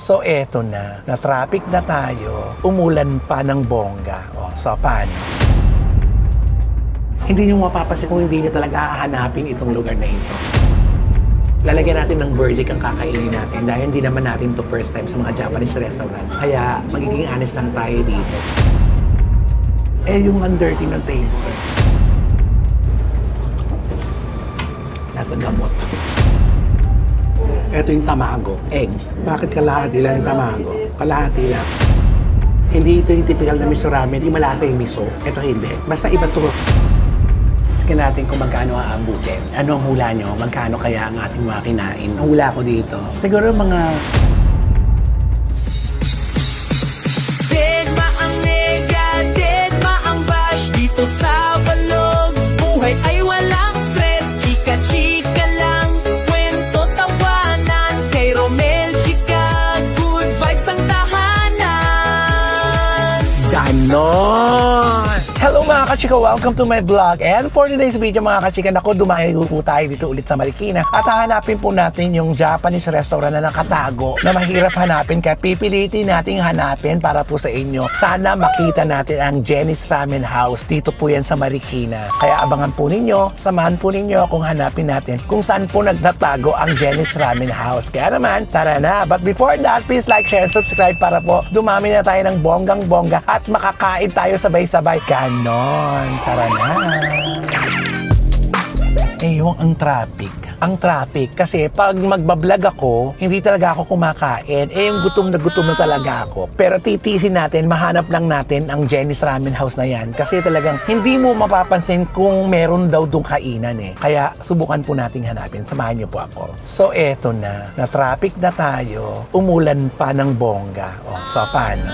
So eto na traffic na tayo, umulan pa ng bongga. O, so paano? Hindi nyo mapapasin kung hindi nyo talaga hahanapin itong lugar na ito. Lalagyan natin ng verdict ang kakainin natin dahil hindi naman natin to first time sa mga Japanese restaurant. Kaya magiging honest lang tayo dito. Eh yung undirty ng table. Nasa gamot. Ito yung tamago, egg. Bakit kalahati lang yung tamago? Kalahati lang. Hindi ito yung typical na miso ramen, hindi malasa yung miso. Ito hindi. Basta iba to. Tingnan natin kung magkano aabutin. Ano ang hula nyo? Magkano kaya ang ating mga kinain? Ang hula ko dito. Siguro mga... Deadma ang mega, deadma ang bash. Dito sa Balog, buhay ay walang stress. Chika-chika lang, kwento tawanan. Kay Romel, chika, good vibes ang tahanan. Ganon! Hello mga kachika! Welcome to my vlog. And for today's video mga kachika, naku, dumayo po tayo dito ulit sa Marikina. At hahanapin po natin yung Japanese restaurant na nakatago na mahirap hanapin. Kaya pipilitin nating hanapin para po sa inyo. Sana makita natin ang Jenny's Ramen House. Dito po yan sa Marikina. Kaya abangan po ninyo, samahan po ninyo kung hanapin natin kung saan po nagtatago ang Jenny's Ramen House. Kaya naman, tara na! But before that, please like, share, subscribe para po dumami na tayo ng bonggang-bongga at makakain tayo sabay-sabay. Ganon! Tara na! Eh, yung ang traffic. Ang traffic. Kasi pag magbablog ako, hindi talaga ako kumakain. Eh, yung gutom na talaga ako. Pero titiisin natin, mahanap lang natin ang Jenny's Ramen House na yan. Kasi talagang hindi mo mapapansin kung meron daw dong kainan eh. Kaya subukan po nating hanapin. Samahan niyo po ako. So, eto na traffic na tayo. Umulan pa ng bongga. O, so paano?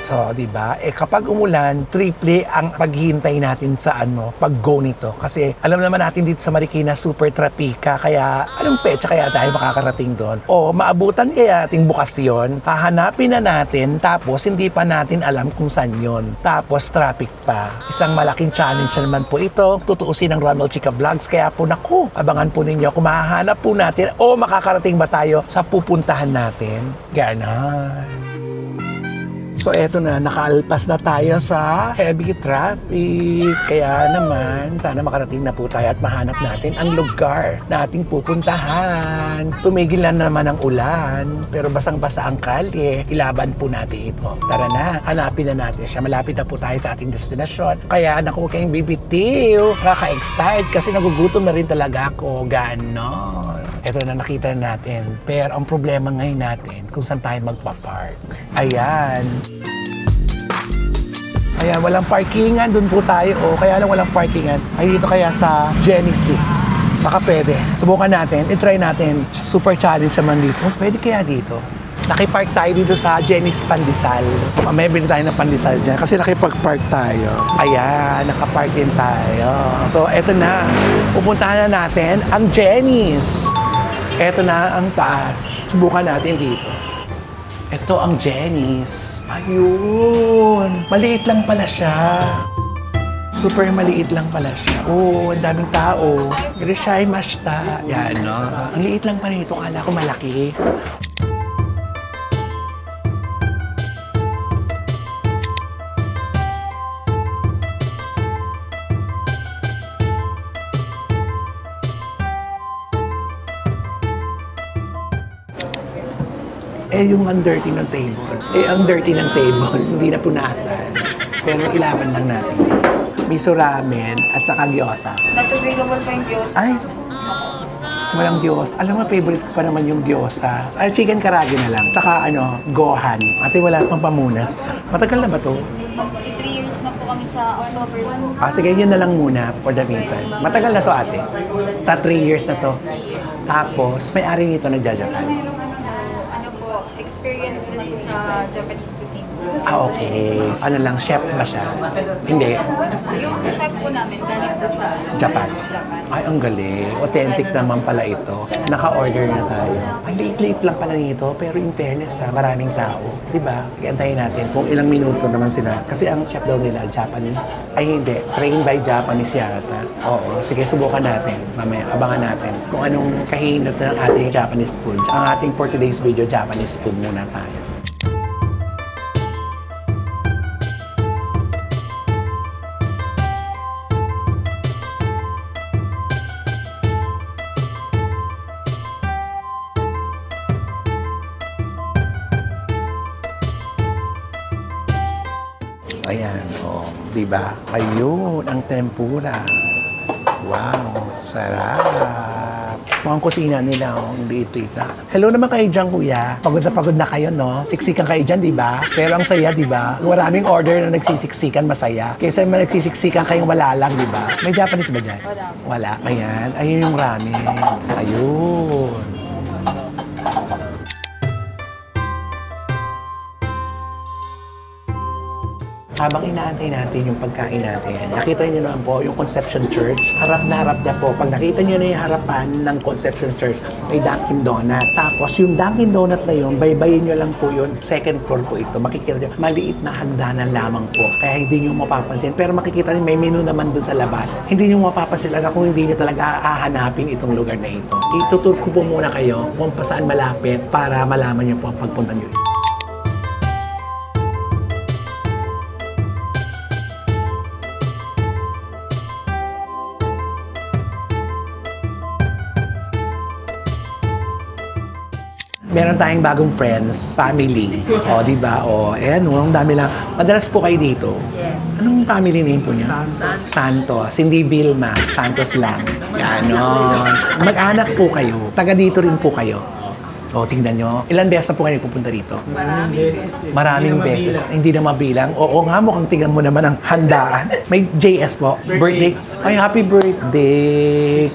So, di ba? Eh kapag umulan, triple ang paghihintay natin sa pag-go nito. Kasi alam naman natin dito sa Marikina, super trapika. Kaya anong petsa kaya tayo makakarating doon? O maabutan kaya ating bukas yun? Hahanapin na natin, tapos hindi pa natin alam kung saan yun. Tapos traffic pa. Isang malaking challenge naman po ito. Tutuusin ng Ronald Chika Vlogs. Kaya po naku, abangan po ninyo kung mahahanap po natin o makakarating ba tayo sa pupuntahan natin. Ganon. So eto na, nakaalpas na tayo sa heavy traffic. Kaya naman, sana makarating na po tayo at mahanap natin ang lugar na ating pupuntahan. Tumigil na naman ang ulan, pero basang-basa ang kalye. Ilaban po natin ito. Tara na, hanapin na natin siya. Malapit na po tayo sa ating destinasyon. Kaya naku, kayong bibitiw. Nakaka-excite kasi nagugutom na rin talaga ako. Ganon. Ito na, nakita na natin. Pero ang problema ngayon natin, kung saan tayo magpa-park. Ayan. Ayan, walang parkingan. Doon po tayo. O, kaya lang walang parkingan. Ay, dito kaya sa Genesis. Baka pwede. Subukan natin. I-try natin. Super challenge naman dito. Pwede kaya dito. Nakipark tayo dito sa Jenny's Pandesal. May bili tayo ng pandesal dyan kasi nakipag-park tayo. Ayan, nakapark din tayo. So, eto na. Pupuntahan na natin ang Jenny's. Eto na ang taas. Subukan natin dito. Ito ang Jenny's. Ayun. Maliit lang pala siya. Super maliit lang pala siya. Oh, ang daming tao. Grishaimashita. Yan, no? Ang liit lang pala nito. Kala ko malaki. Eh, yung ang dirty ng table. Eh, ang dirty ng table, hindi na punasan. Pero ilaban lang natin. Miso ramen at saka gyoza. Not available pa yung gyoza. Ay! Walang gyoza. Alam mo, favorite ko pa naman yung gyoza. Ay, chicken karage na lang. Tsaka gohan. Ate, wala pang pamunas. Matagal na ba to? 3 years na po kami sa October 1. Sige, yun na lang muna for the meantime. Matagal na to, ate. 3 years na to. Tapos, may-ari nito nagja-Japan. Experience din po sa Japanese cuisine. Ah, okay. Ano lang, chef ba siya? Hindi. Yung chef po namin galing po sa Japan. Japan. Ay, ang galing. Authentic naman pala ito. Naka-order na tayo. Ang liit-liit lang pala nito, pero in fairness ha, maraming tao. Diba? Iantayin natin kung ilang minuto naman sila. Kasi ang chef daw nila, Japanese. Ay, hindi. Trained by Japanese yata. Oo. Sige, subukan natin. Mamaya, abangan natin kung anong kahinat ng ating Japanese food. Ang ating for today's video, Japanese food muna tayo. Ayan, oh, di ba? Ayun, ang tempura. Wow, sarap. Mukhang kusina nila, oh, dito. Hello naman kayo dyan, kuya. Pagod na kayo, no? Siksikan kayo dyan, di ba? Pero ang saya, di ba? Maraming order na nagsisiksikan, masaya. Kaysa may nagsisiksikan kayong wala lang, di ba? May Japanese ba dyan? Wala. Ayan, ayun yung ramen. Ayun. Habang inaantay natin yung pagkain natin, nakita niyo naman po yung Conception Church. Harap na harap niya po. Pag nakita niyo na yung harapan ng Conception Church, may Dunkin' Donut. Tapos yung Dunkin' Donut na yun, baybayin niyo lang po yun. Second floor po ito. Makikita niyo, maliit na hagdanan lamang po. Kaya hindi niyo mapapansin. Pero makikita niyo, may menu naman dun sa labas. Hindi niyo mapapansin talaga kung hindi niyo talaga hahanapin itong lugar na ito. Itutur ko po muna kayo kung saan malapit para malaman niyo po ang pagpunta niyo. Meron tayong bagong friends, family. O, di ba? O, ayan, ang dami lang. Madalas po kayo dito. Yes. Anong family name po niya? Santos. Hindi Vilma. Santos lang. Ganon. Mag-anak po kayo. Taga dito rin po kayo. O, tingnan nyo. Ilan beses na po kayo pupunta dito? Maraming beses. Hindi na mabilang. Oo nga, mukhang tingnan mo naman ang handaan. May JS po. Birthday. Ay, happy birthday.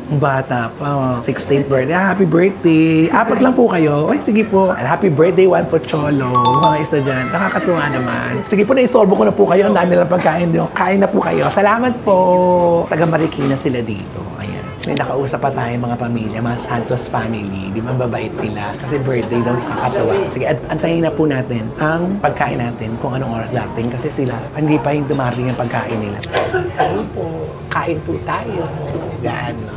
Bata pa, 16th birthday. Happy birthday! Apat lang po kayo. Ay, sige po. And happy birthday, Juan Pocholo. Mga isa dyan. Nakakatuwa naman. Sige po, na-istorbo ko na po kayo. Ang dami lang pagkain nyo. Kain na po kayo. Salamat po. Taga Marikina sila dito. Ayan. May nakausap pa tayo mga pamilya, mga Santos family. Di ba babait nila? Kasi birthday daw, nakakatawa. Sige, antayin na po natin ang pagkain natin kung anong oras darating. Kasi sila, hindi pa yung dumating yung pagkain nila. Hello po. Kain po tayo. Gano.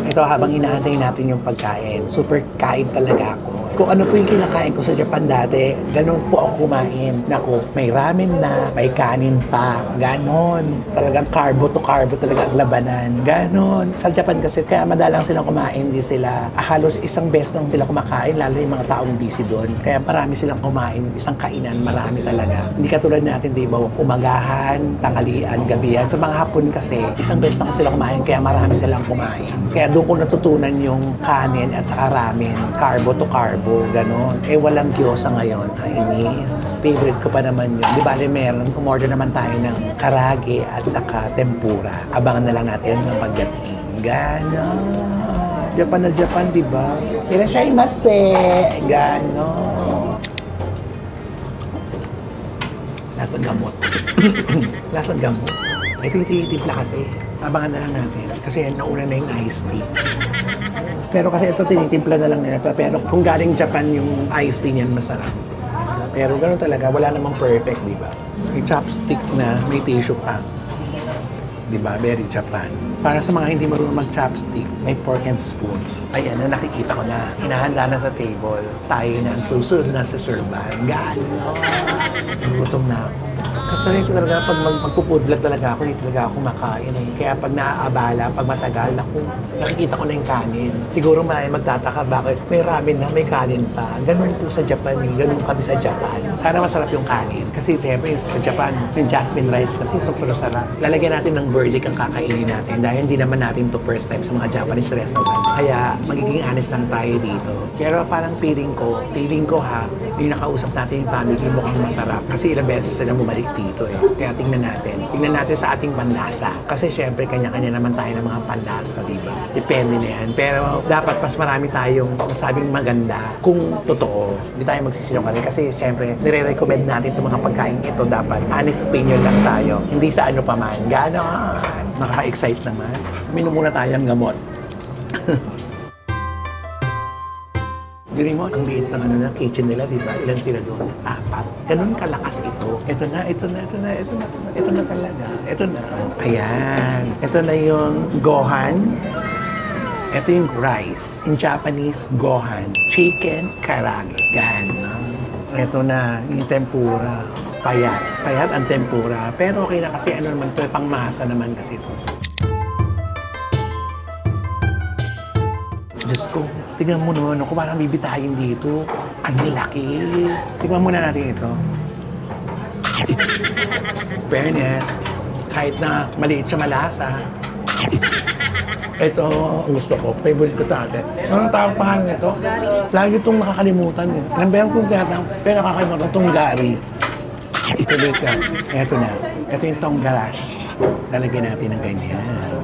Ito, habang inaantay natin yung pagkain, super kain talaga ako. Kung ano po yung kinakain ko sa Japan dati, ganun po ako kumain. Naku, may ramen na, may kanin pa, ganon. Talagang carbo to carbo talaga ang labanan, ganon. Sa Japan kasi, kaya madalang silang kumain, di sila, halos isang beses lang sila kumakain, lalo yung mga taong busy doon. Kaya marami silang kumain, isang kainan, marami talaga. Hindi katulad natin, di ba, umagahan, tanghalian, gabihan. Sa mga hapon kasi, isang beses lang sila kumain, kaya marami silang kumain. Kaya doon ko natutunan yung kanin at saka ramen, carbo to carbo. Ganon. Eh, walang gyoza ngayon. Inis. Favorite ko pa naman yun. Di ba, meron. Umorder naman tayo ng karage at saka tempura. Abangan na lang natin ng pagdating. Ganon. Japan na Japan, di ba? Irashaimase. Ganon. Lasang gamot. Lasang gamot. Ito yung tinitimpla kasi. Abangan na lang natin. Kasi nauna na yung iced tea. Pero kasi ito tinitimpla na lang nila. Pero kung galing Japan yung iced tea niyan, masarap. Pero gano'n talaga, wala namang perfect, di ba? May chopstick na, may tissue pa. Di ba? Very Japan. Para sa mga hindi marunong mag-chopstick, may fork and spoon. Ayan na, nakikita ko na. Hinahanda na sa table. Tayo na ang susunod na sa serban. Gano'n. Gutom na ako. Kasi talaga, pag magpo-food vlog talaga ako, hindi talaga ako makain eh. Kaya pag naaabala, pag matagal, nakikita ko na yung kanin. Siguro marami magtataka, bakit may ramen na, may kanin pa. Ganun po sa Japan, ganun kami sa Japan. Sana masarap yung kanin. Kasi siyempre sa Japan, yung jasmine rice kasi super sarap. Lalagyan natin ng garlic ang kakainin natin dahil hindi naman natin to first time sa mga Japanese restaurant. Kaya magiging honest lang tayo dito. Pero parang feeling ko ha, yung nakausap natin yung family mukhang masarap. Kasi ilang beses sila bumalik dito eh. Kaya tingnan natin sa ating panlasa. Kasi syempre kanya-kanya naman tayo ng mga panlasa, di ba? Depende na yan. Pero dapat mas marami tayong masabing maganda kung totoo. Hindi tayo magsisinungaling kasi syempre nire-recommend natin itong mga pagkain ito. Dapat honest opinion lang tayo. Hindi sa ano pa man. Ganon. Nakaka-excite naman. Minom muna tayo ng gamot. Diri mo, ang liit ng kitchen nila, di ba? Ilan sila doon? 4. Ganun kalakas ito. Ito na talaga. Ito na. Ayan. Ito na yung gohan. Ito yung rice. In Japanese, gohan. Chicken karage. Ganon. Ito na yung tempura. Payat. Payat ang tempura. Pero okay na kasi ano naman ito, pangmasa naman kasi ito. Diyos ko, tingnan mo naman kung parang bibitahin dito. Ang laki. Tingnan muna natin ito. Fairness, kahit na maliit siya malasa. Ito, gusto ko. Favorite ko tate. Anong tawag pangalan nito? Lagi itong nakakalimutan. Ilang beses kong tiyatang, pero nakakalimutan itong gari. Favorite ka. Ito na. Ito yung tonggarash. Lalagyan natin ng ganyan.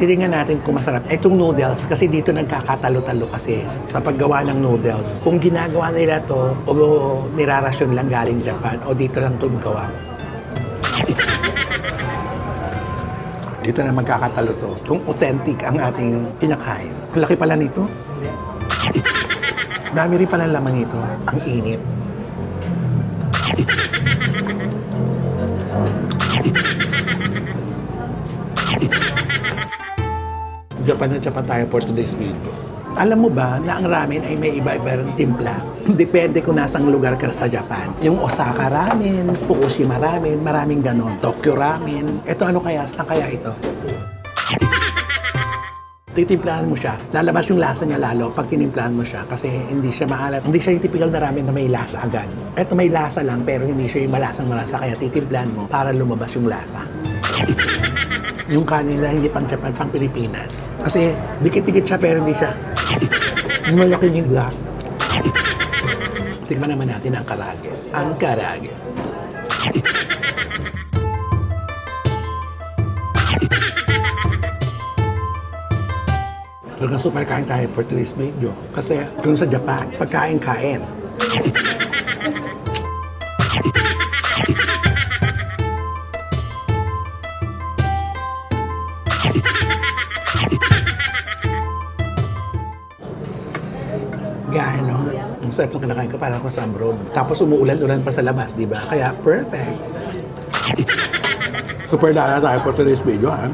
Titingnan natin kung masarap. Itong noodles, kasi dito nagkakatalo-talo kasi sa paggawa ng noodles. Kung ginagawa nila to o nirarasyon lang galing Japan o dito lang ito gawa. Dito na magkakatalo to. Kung authentic ang ating kinakain. Ang laki pala nito. Dami rin pala laman nito. Ang init. Japan na Japan tayo for today's video. Alam mo ba na ang ramen ay may iba-ibang timpla? Depende kung nasang lugar ka sa Japan. Yung Osaka ramen, Fukushima ramen, maraming ganon. Tokyo ramen. Ito ano kaya? Saan kaya ito? Titimplahan mo siya. Lalabas yung lasa niya lalo pag tinimplahan mo siya kasi hindi siya maalat. Hindi siya yung typical na ramen na may lasa agad. Ito may lasa lang pero hindi siya yung malasang malasa kaya titimplahan mo para lumabas yung lasa. Yung kanin na hindi pang Japan, pang Pilipinas. Kasi dikit-dikit siya pero hindi siya malaki yung black. Tingnan naman natin ang karage. Ang karage. Talagang super kain tayo for today's video. Kasi kung sa Japan, pagkain-kain. Ganon. Ang sarap ng kinakain ko para ako sa abroad. Tapos umuulan-ulan pa sa labas, di ba? Kaya perfect. Super dala tayo for today's video, ha?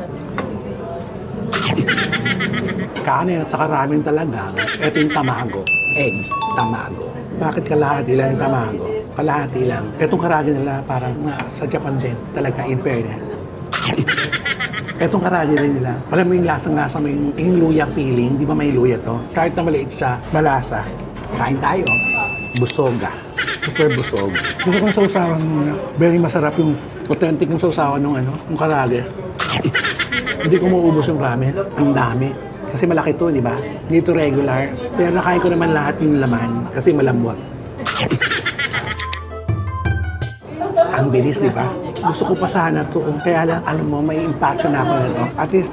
Kanin at saka ramen talaga. Ito yung tamago. Egg. Tamago. Bakit kalahati lang yung tamago? Kalahati lang. Itong karage nila parang sa Japan din. Talaga, in fairness. Etong karage rin nila. Alam mo yung lasang-lasa mo yung luya feeling. Di ba may luya to? Kahit na maliit siya, malasa. Kain tayo. Busoga. Super busog. Gusto kong sausawan muna. Very masarap yung authentic yung sausawan ng yung karage. Hindi ko mauubos yung ramen. Ang dami. Kasi malaki to, di ba? Dito regular. Pero nakain ko naman lahat yung laman kasi malambot. Ang bilis, di ba? Gusto ko pa sana to. Kaya lang, alam mo, may impaction na ako nito. At least,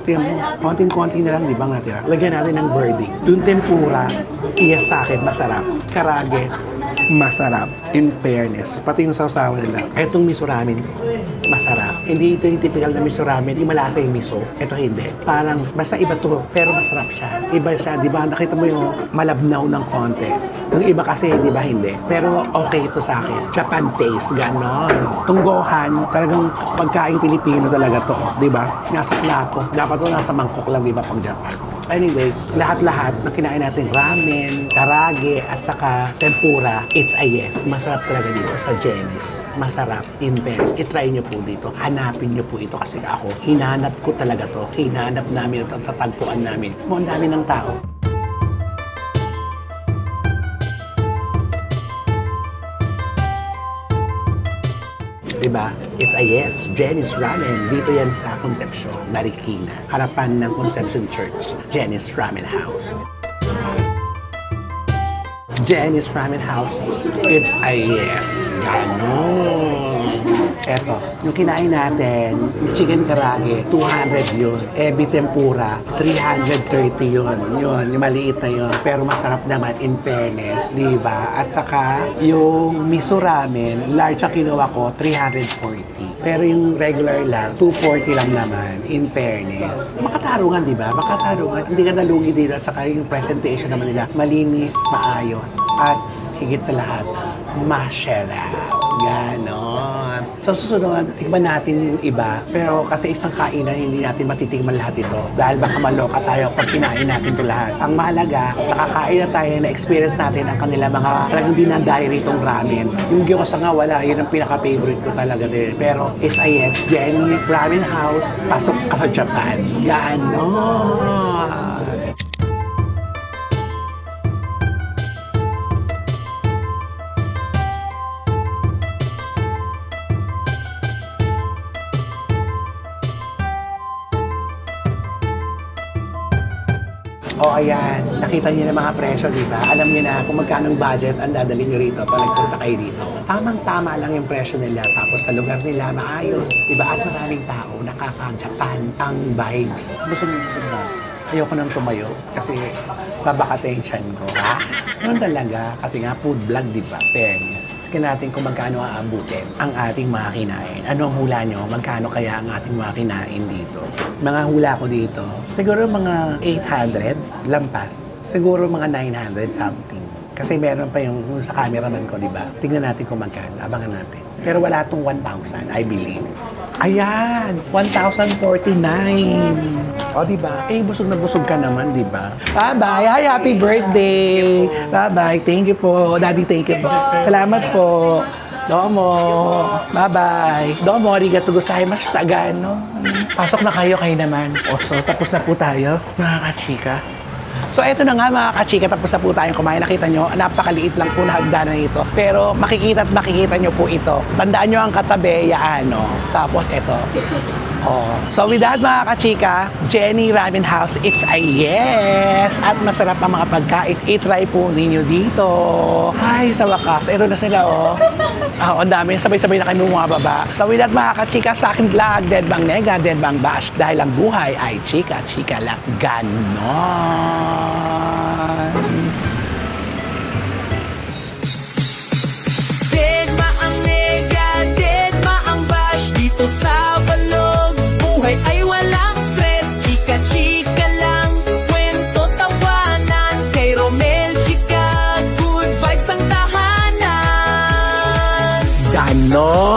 konting-konti na lang, di ba nga tira? Lagyan natin ng verdict. Yung tempura, iya sa akin, masarap. Karage, masarap. In fairness, pati yung sausawan nila. Etong miso ramen, masarap. Hindi ito yung typical na miso ramen, yung malasa yung miso. Ito hindi. Parang, basta iba to, pero masarap siya. Iba siya, di ba? Nakita mo yung malabnaw ng konti. Yung iba kasi, di ba, hindi. Pero okay ito sa akin. Japan taste, ganon. Itong gohan, talagang pagkain Pilipino talaga to, di ba? Nasa plato. Dapat to nasa mangkok lang, di ba, pag Japan. Anyway, lahat-lahat na kinain natin, ramen, karage, at saka tempura, it's a yes. Masarap talaga dito sa Jenny's. Masarap. In fairness, itry nyo po dito. Hanapin nyo po ito kasi ako, hinanap ko talaga to. Hinanap namin at tatagpuan namin. Ang dami ng tao. Diba? It's a yes. Jenny's Ramen. Dito yan sa Concepcion, Marikina. Harapan ng Concepcion Church. Jenny's Ramen House. Jenny's Ramen House. It's a yes. Ganon. Eto, yung kinain natin, chicken karage, 200 yun. Ebi tempura, 330 yun. Yun, yung maliit na yun. Pero masarap naman in fairness, di ba? At saka, yung miso ramen, large ang kinuha ko, 340. Pero yung regular lang, 240 lang naman, in fairness. Makatarungan, di ba? Makatarungan. Hindi ka nalugi dito. At saka yung presentation naman nila, malinis, maayos. At higit sa lahat, masarap. Ganon. Sa susunod, tikman natin yung iba. Pero kasi isang kainan, hindi natin matitikman lahat ito. Dahil baka maloka tayo pag kinain natin ito lahat. Ang mahalaga, nakakain na tayo, na-experience natin ang kanila mga talagang dinandahin itong ramen. Yung gyoza nga wala, yun ang pinaka-favorite ko talaga din. Pero it's a yes, Jenny Ramen House, pasok ka sa Japan. Ganon. O ayan, nakita niyo na mga presyo, di ba? Alam niyo na kung magkano ang budget ang dadalhin niyo rito pag nagpunta kayo dito. Tamang-tama lang yung presyo nila, tapos sa lugar nila maayos, di ba? At maraming tao, nakaka-Japan ang vibes. Gusto niyo ba? Ayoko nang tumayo kasi babaka-tension ko. Ha? Ganun talaga, kasi nga food vlog, di ba? Fairness. Tingnan natin kung magkano aabutin ang ating mga kinain. Anong hula nyo? Magkano kaya ang ating mga kinain dito? Mga hula ko dito, siguro mga 800 lampas. Siguro mga 900 something. Kasi meron pa yung sa cameraman ko, di ba? Tingnan natin kung magkano. Abangan natin. Pero wala tong 1,000, I believe. Ayan! 1,049! O, diba? Eh, busog na busog ka naman, diba? Bye-bye! Hi, happy birthday! Bye-bye! Thank you po. Daddy, thank you po. Salamat po. Domo! Bye-bye! Domo, arigato gozaimasu, Tagano. Pasok na kayo naman. O, so, tapos na po tayo, mga kachika. So, eto na nga mga kachika, tapos na po tayong kumain. Nakita nyo, napakaliit lang po na hagdanan ito. Pero makikita at makikita nyo po ito. Tandaan nyo ang katabi, yaan, no? Tapos eto. Oh. So with that mga kachika, Jenny Ramen House, it's a yes! At masarap ang mga pagkain. I-try po ninyo dito. Ay, sa wakas. Ito na sila, oh. Ang dami. Sabay-sabay na kami bumababa. So with that mga kachika, sa akin vlog, Dead Bang Nega, Dead Bang Bash. Dahil ang buhay ay chika-chika lang. Ganon. Deadma ang nega, deadma ang bash. Dito sa Vlogs, buhay ay walang stress. Chika-chika lang, kwento tawanan. Kay Romel Chika, good vibes ang tahanan. Ganon.